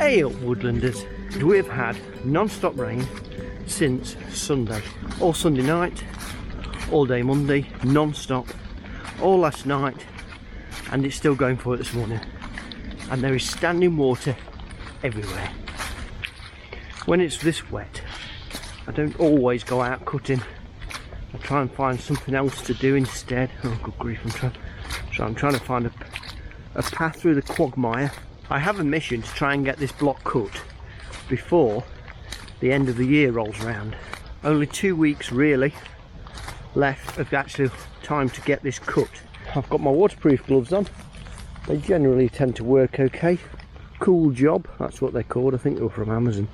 Hey up Woodlanders, we've had non-stop rain since Sunday, all Sunday night, all day Monday, non-stop, all last night, and it's still going for it this morning, and there is standing water everywhere. When it's this wet, I don't always go out cutting. I try and find something else to do instead. Oh good grief, I'm trying to find a path through the quagmire. I have a mission to try and get this block cut before the end of the year rolls around. Only 2 weeks really left of actual time to get this cut. I've got my waterproof gloves on. They generally tend to work okay. Cool Job, that's what they're called. I think they were from Amazon.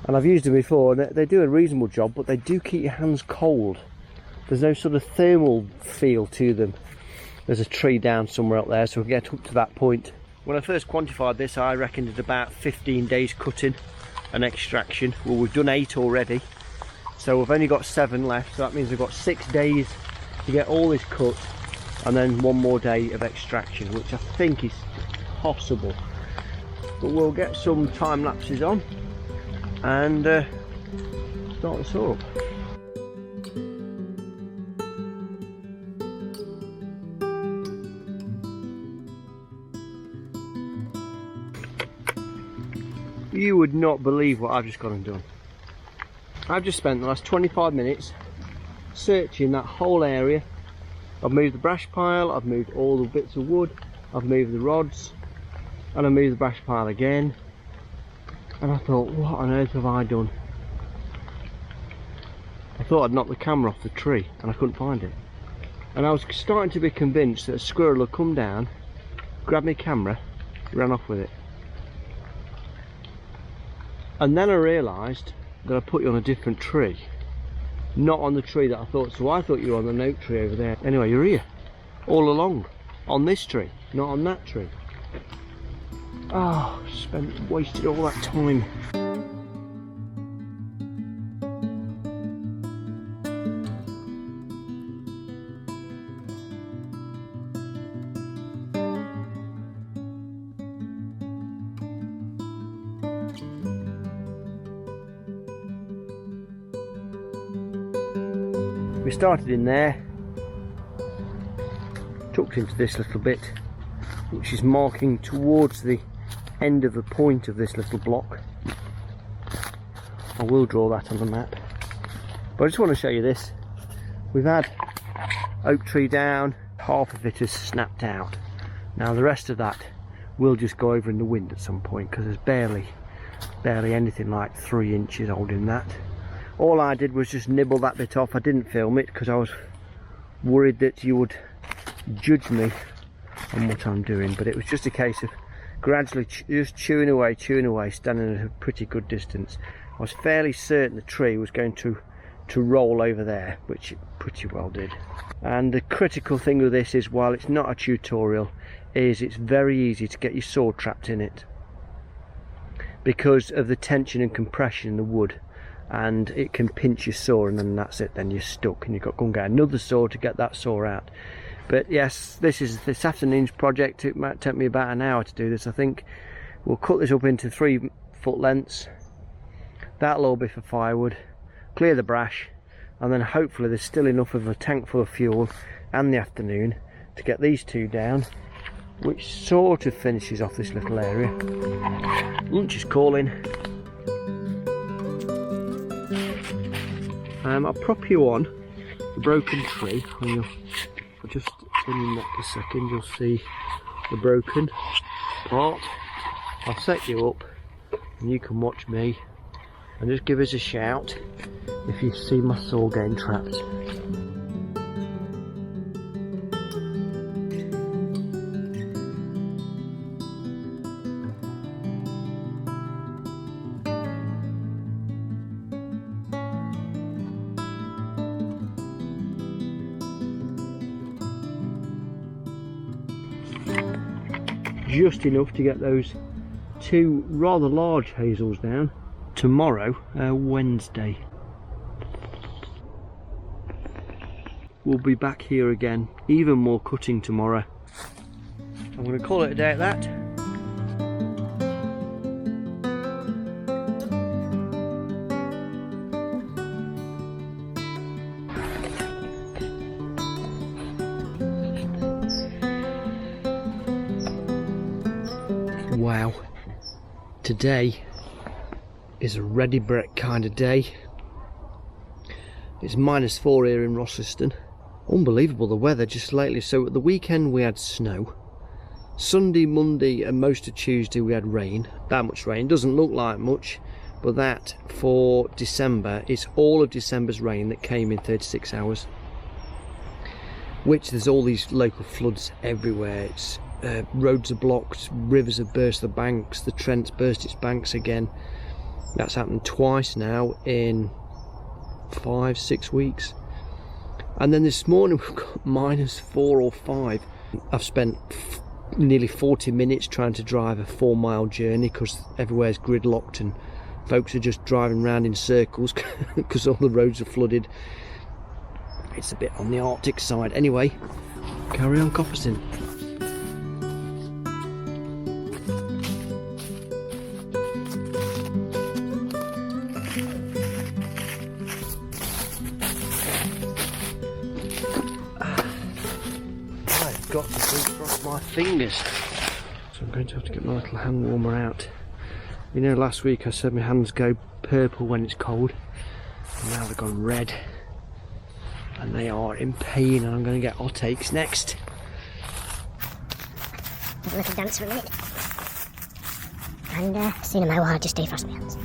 And I've used them before, and they do a reasonable job, but they do keep your hands cold. There's no sort of thermal feel to them. There's a tree down somewhere up there, so we'll get up to that point. When I first quantified this, I reckoned it about 15 days cutting and extraction. Well, we've done 8 already, so we've only got 7 left, so that means we've got 6 days to get all this cut, and then 1 more day of extraction, which I think is possible. But we'll get some time lapses on and start this up. You would not believe what I've just gone and done. I've just spent the last 25 minutes searching that whole area. I've moved the brash pile, I've moved all the bits of wood, I've moved the rods, and I moved the brash pile again. And I thought, what on earth have I done? I thought I'd knocked the camera off the tree and I couldn't find it. And I was starting to be convinced that a squirrel had come down, grabbed my camera, ran off with it. And then I realised that I put you on a different tree, not on the tree that I thought. So I thought you were on the oak tree over there. Anyway, you're here all along on this tree, not on that tree. Oh, wasted all that time. We started in there, tucked into this little bit, which is marking towards the end of the point of this little block. I will draw that on the map, but I just want to show you this. We've had oak tree down, half of it has snapped out. Now the rest of that will just go over in the wind at some point, because there's barely anything like 3 inches holding that. All I did was just nibble that bit off. I didn't film it because I was worried that you would judge me on what I'm doing, but it was just a case of gradually just chewing away, standing at a pretty good distance. I was fairly certain the tree was going to roll over there, which it pretty well did. And the critical thing with this is, while it's not a tutorial, is it's very easy to get your saw trapped in it because of the tension and compression in the wood. And it can pinch your saw, and then that's it, then you're stuck, and you've got to go and get another saw to get that saw out. But yes, this is this afternoon's project. It might take me about an hour to do this. I think we'll cut this up into 3-foot lengths. That'll all be for firewood, clear the brash, and then hopefully there's still enough of a tank full of fuel and the afternoon to get these 2 down, which sort of finishes off this little area. Lunch is calling. I'll prop you on the broken tree, and I'll just in that a second, you'll see the broken part. I'll set you up and you can watch me and just give us a shout if you see my saw getting trapped. Just enough to get those 2 rather large hazels down. Tomorrow, Wednesday, we'll be back here again. Even more cutting tomorrow. I'm going to call it a day at that. Wow, today is a ready Brek kind of day. It's -4 here in Rossiston. Unbelievable the weather just lately. So at the weekend we had snow. Sunday, Monday and most of Tuesday we had rain. That much rain, doesn't look like much, but that for December is all of December's rain that came in 36 hours. Which there's all these local floods everywhere. It's roads are blocked, rivers have burst the banks, the Trent's burst its banks again. That's happened twice now in 5-6 weeks. And then this morning we've got -4 or 5. I've spent nearly 40 minutes trying to drive a 4-mile journey because everywhere's gridlocked and folks are just driving around in circles because all the roads are flooded. It's a bit on the Arctic side. Anyway, carry on coppicing. I've got to cross my fingers, so I'm going to have to get my little hand warmer out. You know, last week I said my hands go purple when it's cold, and now they've gone red. And they are in pain, and I'm going to get heartaches next. Have a little dance for a minute. And cinema while I just defrost my hands.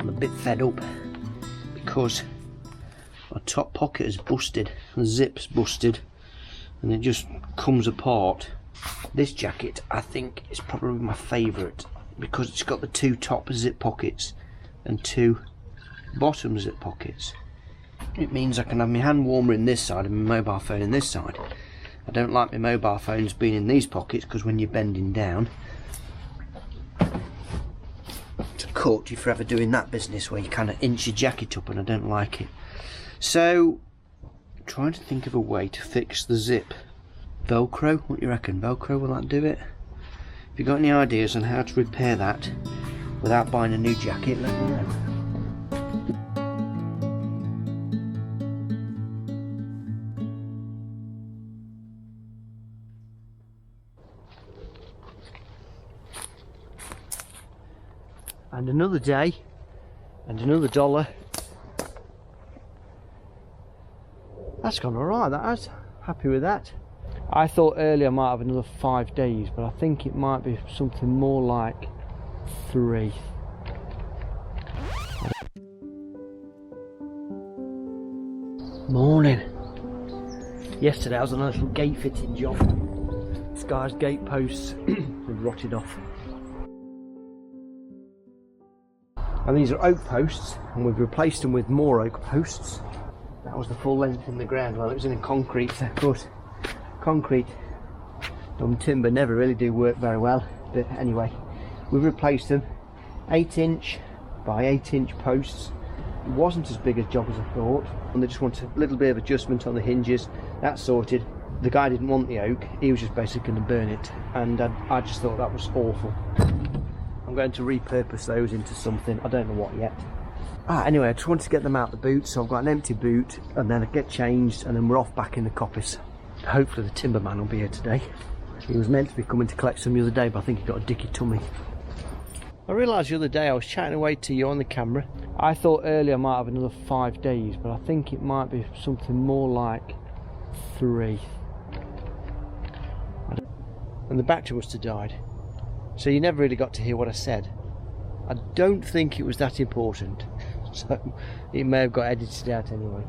I'm a bit fed up because my top pocket is busted, the zip's busted, and it just comes apart. This jacket I think is probably my favourite because it's got the 2 top zip pockets and 2 bottom zip pockets. It means I can have my hand warmer in this side and my mobile phone in this side. I don't like my mobile phones being in these pockets because when you're bending down cut, you're forever doing that business where you kind of inch your jacket up, and I don't like it. So trying to think of a way to fix the zip. Velcro, what do you reckon? Velcro, will that do it? If you've got any ideas on how to repair that without buying a new jacket, let me know. And another day, and another $1. That's gone alright, that has. Happy with that. I thought earlier I might have another 5 days, but I think it might be something more like 3. Morning. Yesterday I was on a little gate fitting job. This guy's gate posts had rotted off. And these are oak posts, and we've replaced them with more oak posts. That was the full length in the ground. Well, it was in a concrete, so of course, concrete and timber never really do work very well. But anyway, we've replaced them. 8-inch by 8-inch posts. It wasn't as big a job as I thought, and they just wanted a little bit of adjustment on the hinges. That's sorted. The guy didn't want the oak, he was just basically going to burn it, and I just thought that was awful. I'm going to repurpose those into something, I don't know what yet. Anyway, I just wanted to get them out the boot, so I've got an empty boot, and then I get changed, and then we're off back in the coppice. Hopefully the timberman will be here today. He was meant to be coming to collect some the other day, but I think he got a dicky tummy. I realised the other day I was chatting away to you on the camera. I thought earlier I might have another 5 days, but I think it might be something more like 3. And the battery must have died. So you never really got to hear what I said. I don't think it was that important, so it may have got edited out anyway.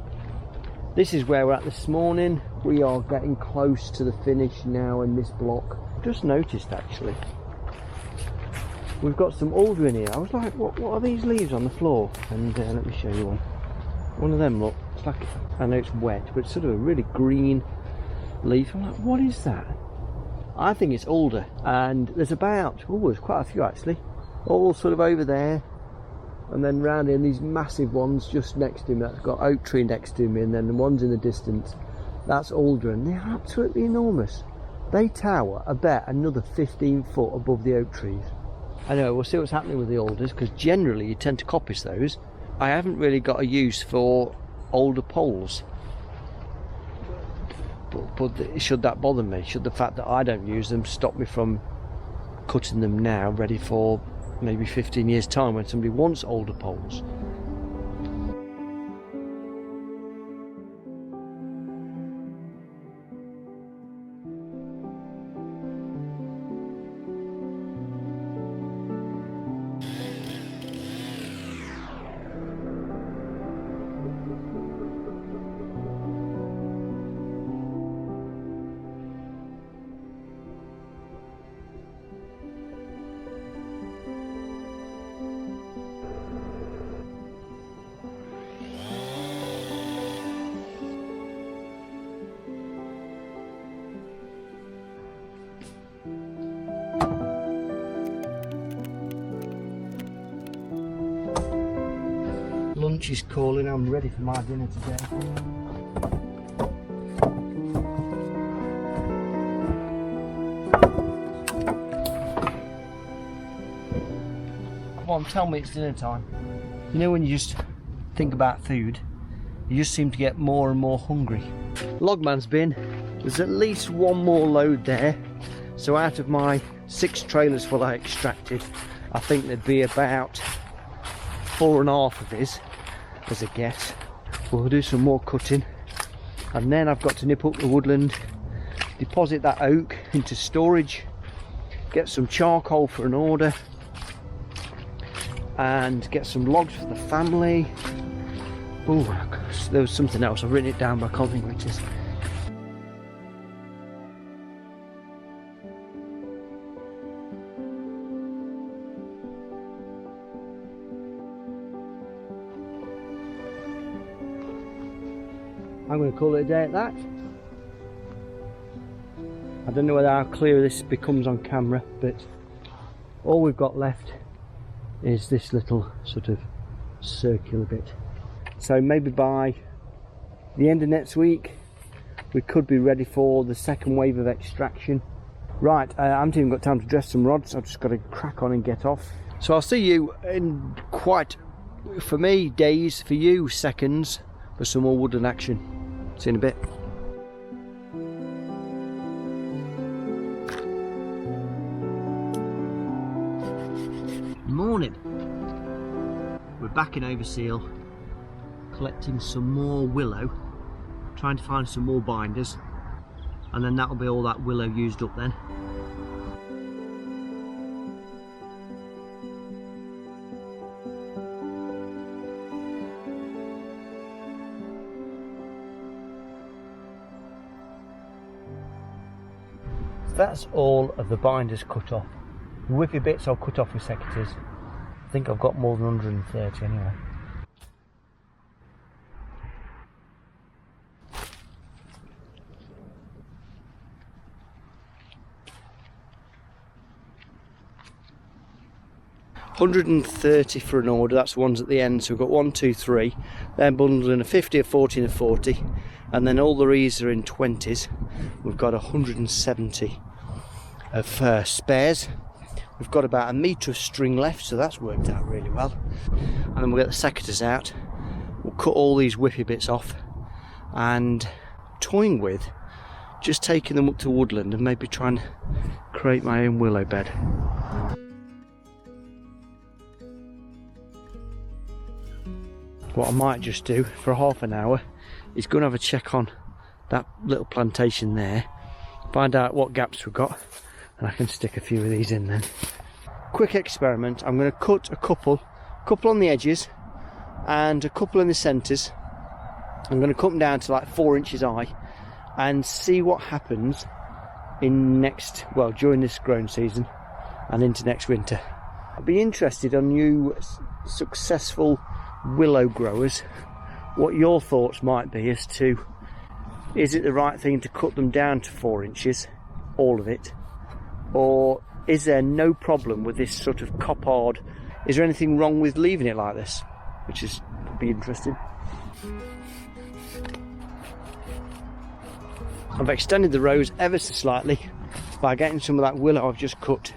This is where we're at this morning. We are getting close to the finish now in this block. Just noticed actually, we've got some alder in here. I was like, what are these leaves on the floor? And let me show you one. One of them, look, it's like, I know it's wet, but it's sort of a really green leaf. I'm like, what is that? I think it's alder, and there's about, there's quite a few actually, all sort of over there, and then round in these massive ones just next to me. That's got oak tree next to me, and then the ones in the distance, that's alder, and they're absolutely enormous. They tower about another 15 foot above the oak trees. Anyway, we'll see what's happening with the alders, because generally you tend to coppice those. I haven't really got a use for older poles. But should that bother me? Should the fact that I don't use them stop me from cutting them now, ready for maybe 15 years time when somebody wants older poles? Lunch is calling, I'm ready for my dinner today. Come on, tell me it's dinner time. You know when you just think about food, you just seem to get more and more hungry. Logman's bin, there's at least one more load there. So out of my 6 trailers full I extracted, I think there'd be about 4.5 of his as a guess. We'll do some more cutting, and then I've got to nip up the woodland, deposit that oak into storage, get some charcoal for an order, and get some logs for the family. Oh, there was something else, I've written it down but I can't think what it is. I'm going to call it a day at that. I don't know whether how clear this becomes on camera, but all we've got left is this little sort of circular bit. So maybe by the end of next week we could be ready for the second wave of extraction. Right, I haven't even got time to dress some rods, I've just got to crack on and get off. So I'll see you in quite, for me, days, for you, seconds, for some more woodland action. See you in a bit. Morning. We're back in Overseal, collecting some more willow, trying to find some more binders, and then that'll be all that willow used up then. That's all of the binders cut off. The whippy bits I'll cut off with secateurs. I think I've got more than 130 anyway. $130 for an order, that's the ones at the end, so we've got 1, 2, 3, then bundled in a 50, a 40 and a 40, and then all the reeds are in 20s. We've got 170 of spares. We've got about a metre of string left, so that's worked out really well. And then we'll get the secateurs out, we'll cut all these whippy bits off, and toying with just taking them up to Woodland and maybe try and create my own willow bed. What I might just do for half an hour is go and have a check on that little plantation there, find out what gaps we've got, and I can stick a few of these in then. Quick experiment, I'm going to cut a couple on the edges and a couple in the centres. I'm going to cut them down to like 4 inches high and see what happens in during this growing season and into next winter. I'd be interested on you successful willow growers, what your thoughts might be as to, is it the right thing to cut them down to 4 inches, all of it, or is there no problem with this sort of coppard? Is there anything wrong with leaving it like this? Which is, would be interesting. I've extended the rows ever so slightly by getting some of that willow I've just cut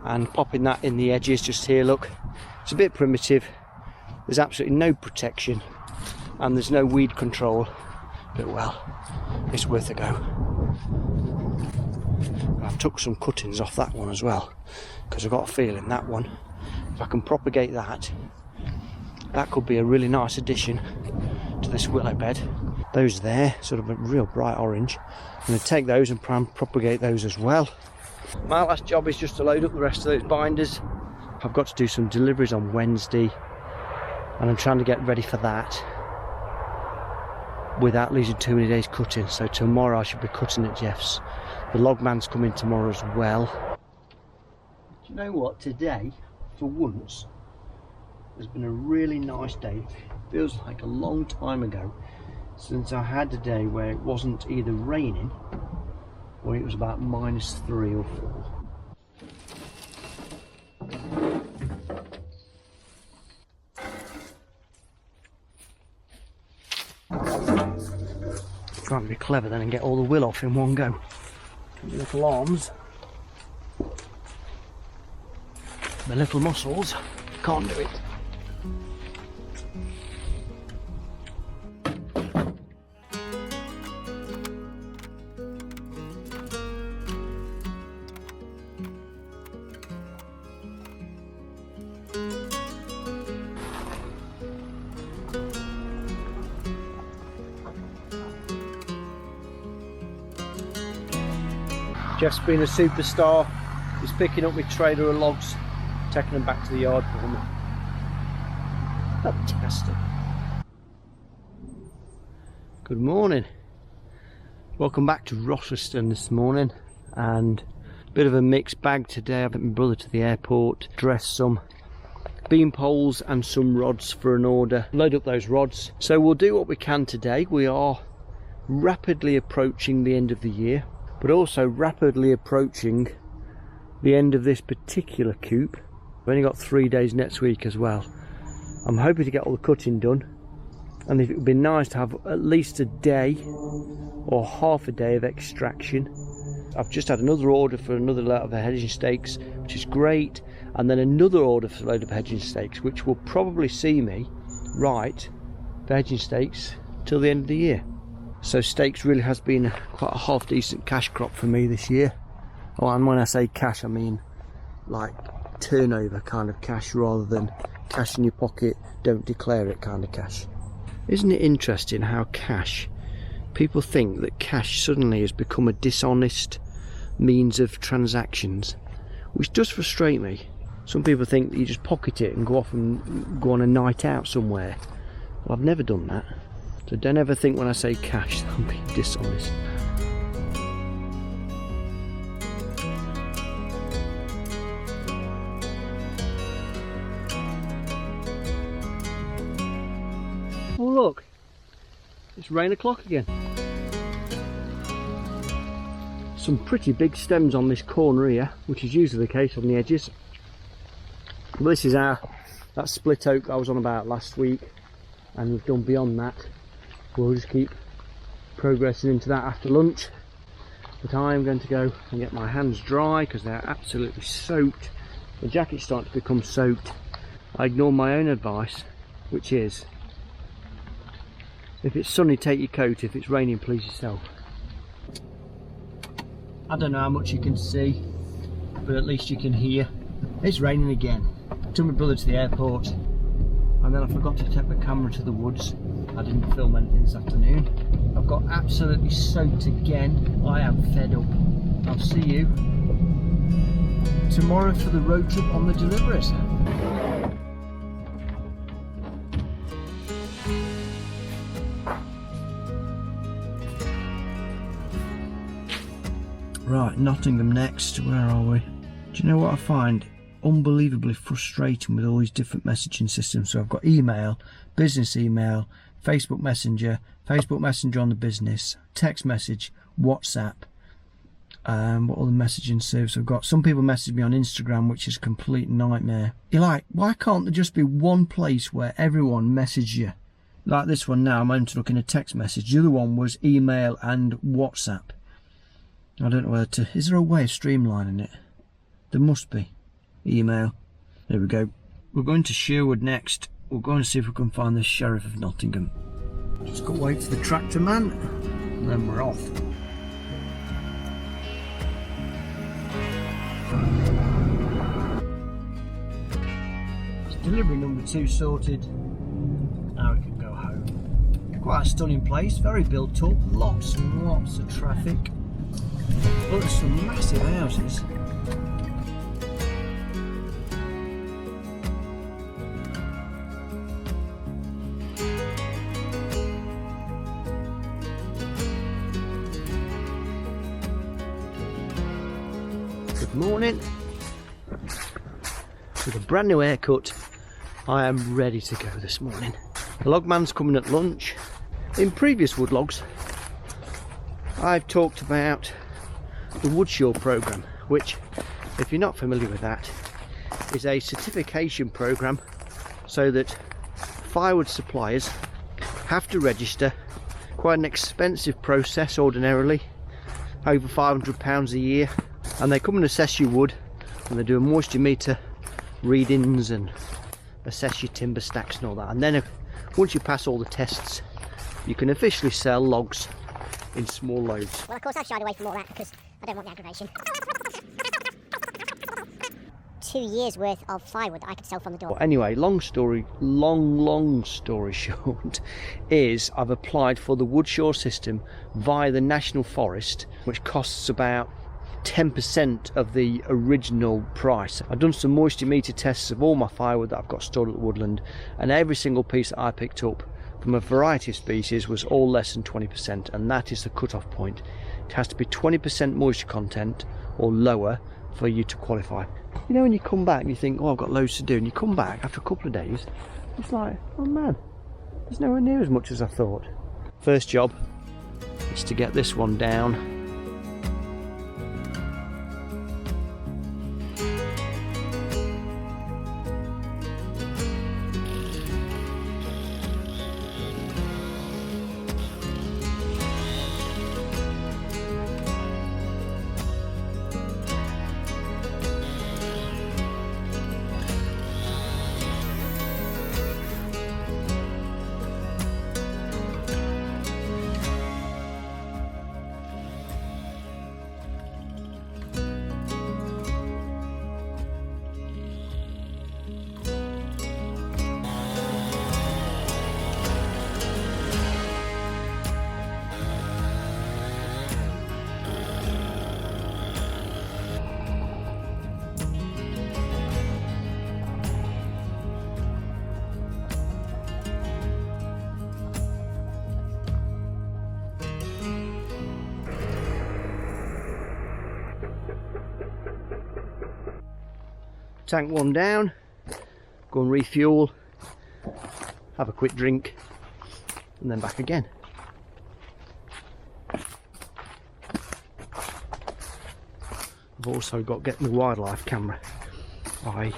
and popping that in the edges just here. Look, it's a bit primitive, there's absolutely no protection and there's no weed control, but well, it's worth a go. I've took some cuttings off that one as well because I've got a feeling that one, if I can propagate that, that could be a really nice addition to this willow bed. Those there, sort of a real bright orange. I'm going to take those and propagate those as well. My last job is just to load up the rest of those binders. I've got to do some deliveries on Wednesday and I'm trying to get ready for that without losing too many days cutting. So tomorrow I should be cutting at Jeff's. The logman's coming tomorrow as well. Do you know what, today for once has been a really nice day. It feels like a long time ago since I had a day where it wasn't either raining or it was about -3 or 4. Trying to be clever then and get all the will off in one go. The little arms, the little muscles, can't do it. Jeff's been a superstar. He's picking up my trailer of logs, taking them back to the yard for me. Fantastic. Good morning. Welcome back to Rochester this morning, and a bit of a mixed bag today. I took my brother to the airport, dressed some beam poles and some rods for an order. Load up those rods. So we'll do what we can today. We are rapidly approaching the end of the year, but also rapidly approaching the end of this particular coop. We've only got 3 days next week as well. I'm hoping to get all the cutting done, and it would be nice to have at least a day or half a day of extraction. I've just had another order for another lot of hedging stakes, which is great, and then another order for a load of hedging stakes, which will probably see me right for hedging stakes till the end of the year. So stakes really has been quite a half decent cash crop for me this year. Oh, and when I say cash, I mean like turnover kind of cash rather than cash in your pocket, don't declare it kind of cash. Isn't it interesting how cash, people think that cash suddenly has become a dishonest means of transactions, which does frustrate me. Some people think that you just pocket it and go off and go on a night out somewhere. Well, I've never done that. So don't ever think when I say cash that I'm being dishonest. Oh look, it's rain o'clock again. Some pretty big stems on this corner here, which is usually the case on the edges. But this is that split oak I was on about last week, and we've done beyond that. We'll just keep progressing into that after lunch, but I'm going to go and get my hands dry because they're absolutely soaked. The jacket's starting to become soaked. I ignore my own advice, which is if it's sunny, take your coat. If it's raining, please yourself. I don't know how much you can see, but at least you can hear. It's raining again. I took my brother to the airport, and then I forgot to take my camera to the woods. I didn't film anything this afternoon. I've got absolutely soaked again. I am fed up. I'll see you tomorrow for the road trip on the deliveries. Right, Nottingham next. Where are we? Do you know what I find unbelievably frustrating with all these different messaging systems? So I've got email, business email, Facebook Messenger on the business, text message, WhatsApp. What other messaging service I've got? Some people message me on Instagram, which is a complete nightmare. You're like, why can't there just be one place where everyone messages you? Like this one now, I'm only looking at text message. The other one was email and WhatsApp. I don't know where to... Is there a way of streamlining it? There must be. Email. There we go. We're going to Sherwood next. We're going to see if we can find the Sheriff of Nottingham. Just got to wait for the tractor man, and then we're off. Delivery number 2 sorted. Now we can go home. Quite a stunning place, very built up, lots and lots of traffic. Look, there's some massive houses. Good morning. With a brand new haircut, I am ready to go this morning. The logman's coming at lunch. In previous wood logs, I've talked about the WoodSure program, which, if you're not familiar with that, is a certification program so that firewood suppliers have to register. Quite an expensive process ordinarily, over £500 a year, and they come and assess your wood, and they do a moisture meter readings and assess your timber stacks and all that, and then once you pass all the tests, you can officially sell logs in small loads. Well, of course, I've shied away from all that because I don't want the aggravation. 2 years worth of firewood that I could sell from the door. Well, anyway, long story short, is I've applied for the WoodSure system via the National Forest, which costs about 10% of the original price. I've done some moisture meter tests of all my firewood that I've got stored at the Woodland, and every single piece that I picked up from a variety of species was all less than 20%, and that is the cut-off point. It has to be 20% moisture content or lower for you to qualify. You know, when you come back and you think, oh, I've got loads to do, and you come back after a couple of days, it's like, oh man, there's nowhere near as much as I thought. First job is to get this one down. Tank one down, go and refuel, have a quick drink, and then back again. I've also got to get my wildlife camera. I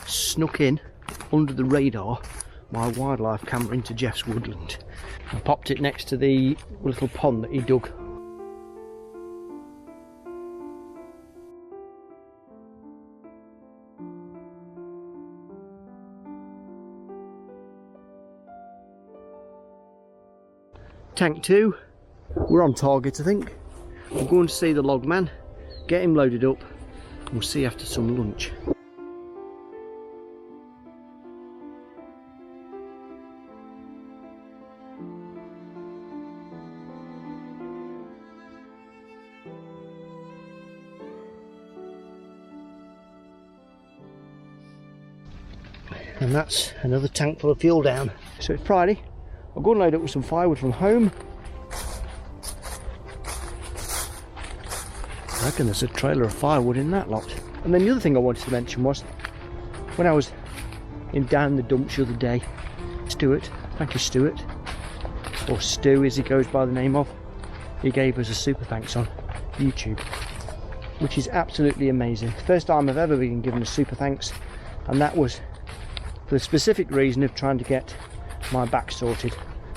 snuck in under the radar my wildlife camera into Jeff's woodland. I popped it next to the little pond that he dug. Tank 2, we're on target I think. I'm going to see the logman, get him loaded up, and we'll see after some lunch. And that's another tank full of fuel down. So it's Friday. I'll go and load up with some firewood from home. I reckon there's a trailer of firewood in that lot. And then the other thing I wanted to mention was, when I was down the dumps the other day, Stuart, thank you Stuart, or Stu as he goes by the name of, he gave us a super thanks on YouTube, which is absolutely amazing. First time I've ever been given a super thanks, and that was for the specific reason of trying to get my back sorted.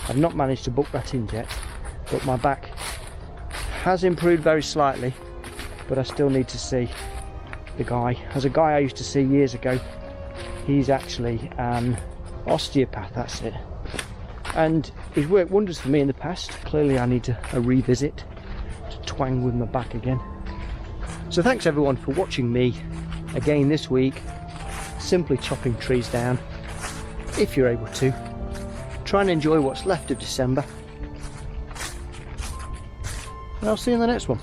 I've not managed to book that in yet, but my back has improved very slightly, but I still need to see the guy. As a guy I used to see years ago, he's actually an osteopath, that's it. And he's worked wonders for me in the past. Clearly I need a revisit to twang with my back again. So thanks everyone for watching me again this week, simply chopping trees down, if you're able to. Try and enjoy what's left of December. And I'll see you in the next one.